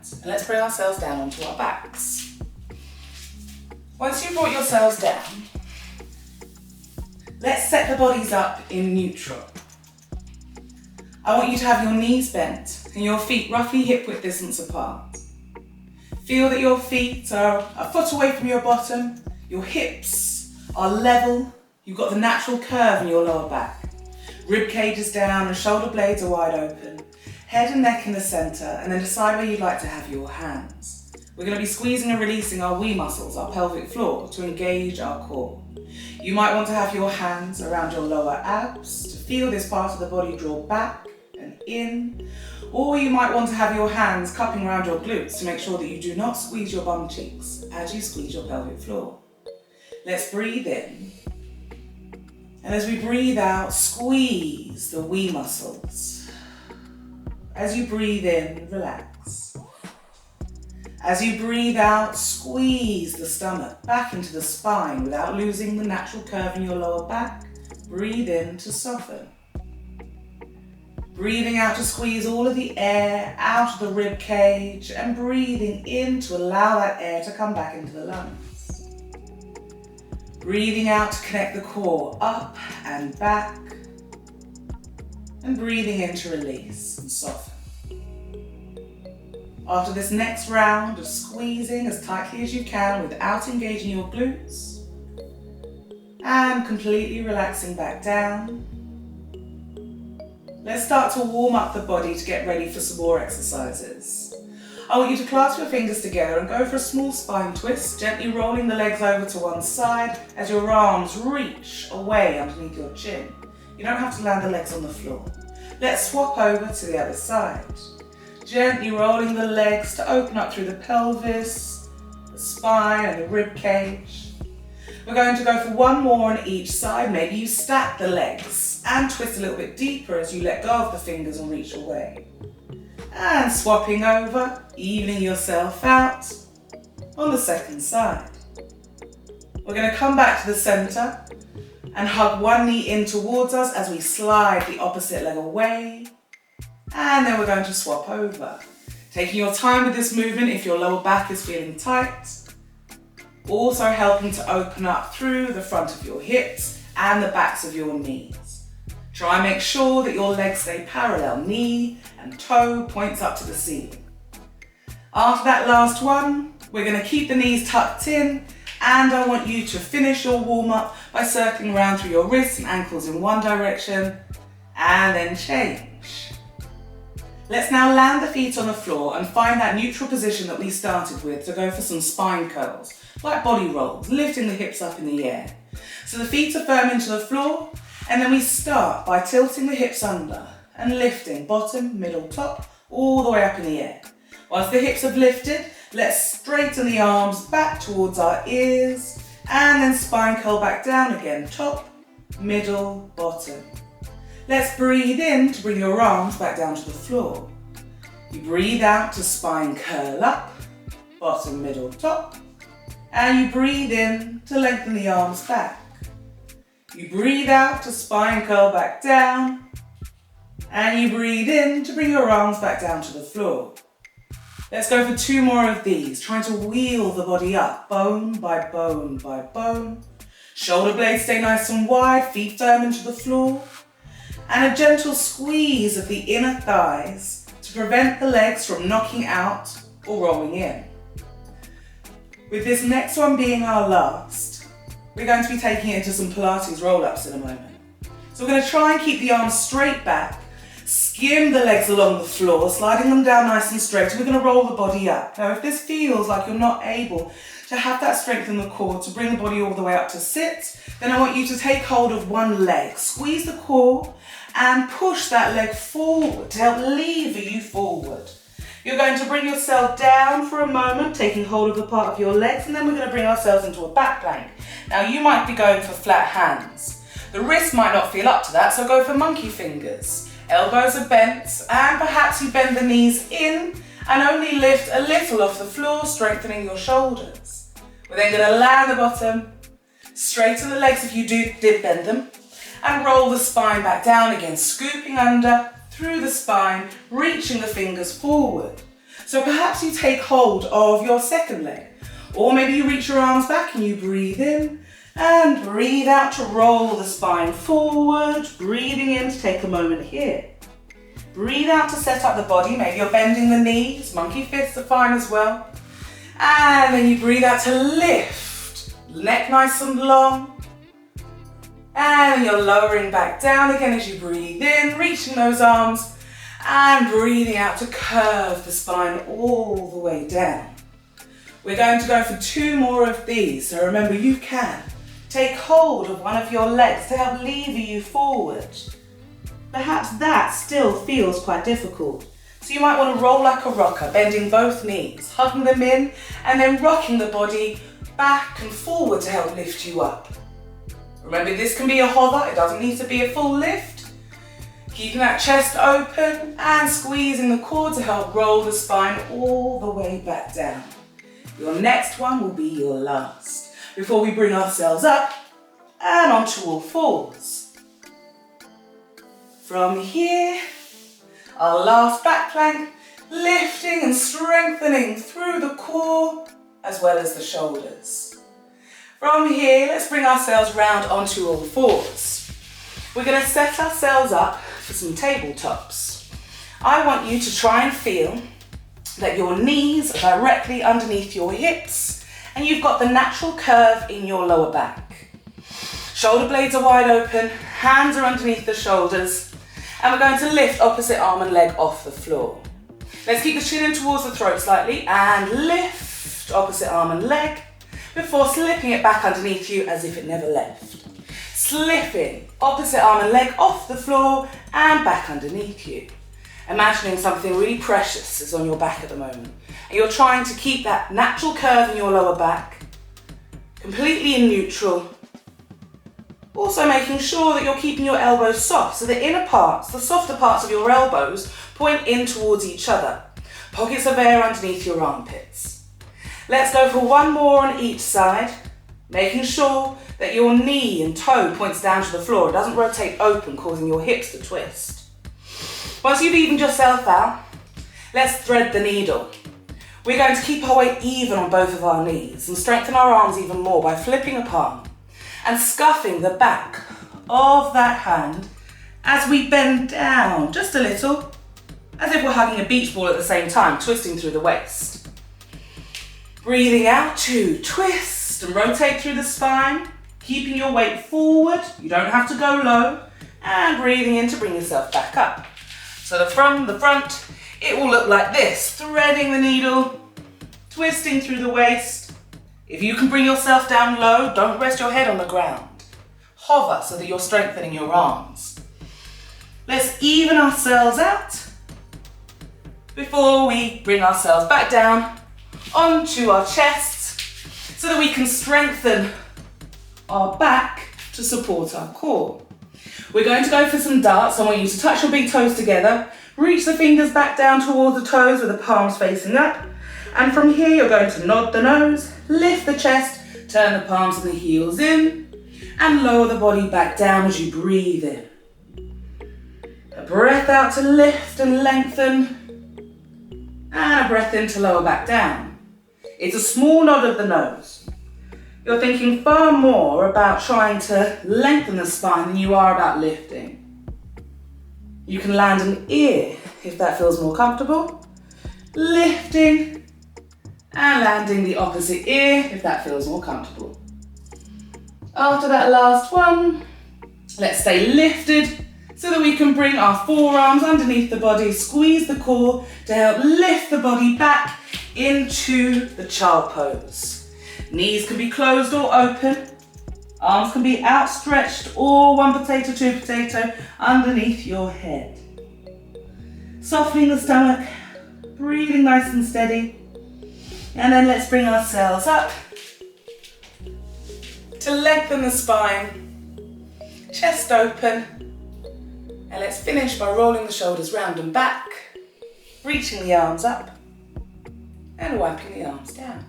And let's bring ourselves down onto our backs. Once you've brought yourselves down, let's set the bodies up in neutral. I want you to have your knees bent and your feet roughly hip-width distance apart. Feel that your feet are a foot away from your bottom, your hips are level, you've got the natural curve in your lower back. Rib cage is down and shoulder blades are wide open. Head and neck in the centre, and then decide where you'd like to have your hands. We're going to be squeezing and releasing our wee muscles, our pelvic floor, to engage our core. You might want to have your hands around your lower abs to feel this part of the body draw back and in, or you might want to have your hands cupping around your glutes to make sure that you do not squeeze your bum cheeks as you squeeze your pelvic floor. Let's breathe in, and as we breathe out, squeeze the wee muscles. As you breathe in, relax. As you breathe out, squeeze the stomach back into the spine without losing the natural curve in your lower back. Breathe in to soften. Breathing out to squeeze all of the air out of the rib cage, and breathing in to allow that air to come back into the lungs. Breathing out to connect the core up and back, and breathing in to release and soften. After this next round of squeezing as tightly as you can without engaging your glutes, and completely relaxing back down, let's start to warm up the body to get ready for some more exercises. I want you to clasp your fingers together and go for a small spine twist, gently rolling the legs over to one side as your arms reach away underneath your chin. You don't have to land the legs on the floor. Let's swap over to the other side. Gently rolling the legs to open up through the pelvis, the spine and the rib cage. We're going to go for one more on each side. Maybe you stack the legs and twist a little bit deeper as you let go of the fingers and reach away. And swapping over, evening yourself out on the second side. We're going to come back to the center and hug one knee in towards us as we slide the opposite leg away. And then we're going to swap over. Taking your time with this movement if your lower back is feeling tight. Also helping to open up through the front of your hips and the backs of your knees. Try and make sure that your legs stay parallel. Knee and toe points up to the ceiling. After that last one, we're going to keep the knees tucked in, and I want you to finish your warm-up by circling around through your wrists and ankles in one direction, and then change. Let's now land the feet on the floor and find that neutral position that we started with to go for some spine curls, like body rolls, lifting the hips up in the air. So the feet are firm into the floor, and then we start by tilting the hips under and lifting bottom, middle, top, all the way up in the air. Once the hips have lifted, let's straighten the arms back towards our ears, and then spine curl back down again, top, middle, bottom. Let's breathe in to bring your arms back down to the floor. You breathe out to spine curl up, bottom, middle, top. And you breathe in to lengthen the arms back. You breathe out to spine curl back down. And you breathe in to bring your arms back down to the floor. Let's go for two more of these, trying to wheel the body up, bone by bone by bone. Shoulder blades stay nice and wide, feet firm into the floor. And a gentle squeeze of the inner thighs to prevent the legs from knocking out or rolling in. With this next one being our last, we're going to be taking it into some Pilates roll-ups in a moment. So we're going to try and keep the arms straight back, skim the legs along the floor, sliding them down nice and straight, and we're going to roll the body up. Now if this feels like you're not able to have that strength in the core to bring the body all the way up to sit, then I want you to take hold of one leg, squeeze the core, and push that leg forward to help lever you forward. You're going to bring yourself down for a moment, taking hold of the part of your legs, and then we're going to bring ourselves into a back plank. Now you might be going for flat hands. The wrist might not feel up to that, so go for monkey fingers. Elbows are bent, and perhaps you bend the knees in and only lift a little off the floor, strengthening your shoulders. We're then going to land the bottom, straighten the legs if you did bend them, and roll the spine back down again, scooping under through the spine, reaching the fingers forward. So perhaps you take hold of your second leg, or maybe you reach your arms back and you breathe in and breathe out to roll the spine forward, breathing in to take a moment here. Breathe out to set up the body, maybe you're bending the knees, monkey fists are fine as well. And then you breathe out to lift, neck nice and long. And you're lowering back down again as you breathe in, reaching those arms and breathing out to curve the spine all the way down. We're going to go for 2 more of these, so remember you can take hold of one of your legs to help lever you forward. Perhaps that still feels quite difficult, so you might want to roll like a rocker, bending both knees, hugging them in and then rocking the body back and forward to help lift you up. Remember, this can be a hover, it doesn't need to be a full lift. Keeping that chest open and squeezing the core to help roll the spine all the way back down. Your next one will be your last, before we bring ourselves up and onto all fours. From here, our last back plank, lifting and strengthening through the core as well as the shoulders. From here, let's bring ourselves round onto all fours. We're going to set ourselves up for some tabletops. I want you to try and feel that your knees are directly underneath your hips and you've got the natural curve in your lower back. Shoulder blades are wide open, hands are underneath the shoulders, and we're going to lift opposite arm and leg off the floor. Let's keep the chin in towards the throat slightly and lift opposite arm and leg before slipping it back underneath you as if it never left. Slipping opposite arm and leg off the floor and back underneath you. Imagining something really precious is on your back at the moment. And you're trying to keep that natural curve in your lower back completely in neutral. Also making sure that you're keeping your elbows soft, so the inner parts, the softer parts of your elbows, point in towards each other. Pockets of air underneath your armpits. Let's go for 1 more on each side, making sure that your knee and toe points down to the floor. It doesn't rotate open, causing your hips to twist. Once you've evened yourself out, let's thread the needle. We're going to keep our weight even on both of our knees and strengthen our arms even more by flipping a palm and scuffing the back of that hand as we bend down just a little, as if we're hugging a beach ball at the same time, twisting through the waist. Breathing out to twist and rotate through the spine, keeping your weight forward. You don't have to go low, and breathing in to bring yourself back up. So from the front, it will look like this, threading the needle, twisting through the waist. If you can bring yourself down low, don't rest your head on the ground. Hover so that you're strengthening your arms. Let's even ourselves out before we bring ourselves back down onto our chests so that we can strengthen our back to support our core. We're going to go for some darts. I want you to touch your big toes together, reach the fingers back down towards the toes with the palms facing up, and from here you're going to nod the nose, lift the chest, turn the palms and the heels in, and lower the body back down as you breathe in. A breath out to lift and lengthen, and a breath in to lower back down. It's a small nod of the nose. You're thinking far more about trying to lengthen the spine than you are about lifting. You can land an ear if that feels more comfortable. Lifting and landing the opposite ear if that feels more comfortable. After that last one, let's stay lifted so that we can bring our forearms underneath the body, squeeze the core to help lift the body back into the child pose. Knees can be closed or open. Arms can be outstretched or 1 potato, 2 potato underneath your head. Softening the stomach, breathing nice and steady. And then let's bring ourselves up to lengthen the spine, chest open. And let's finish by rolling the shoulders round and back, reaching the arms up and wiping the arms down.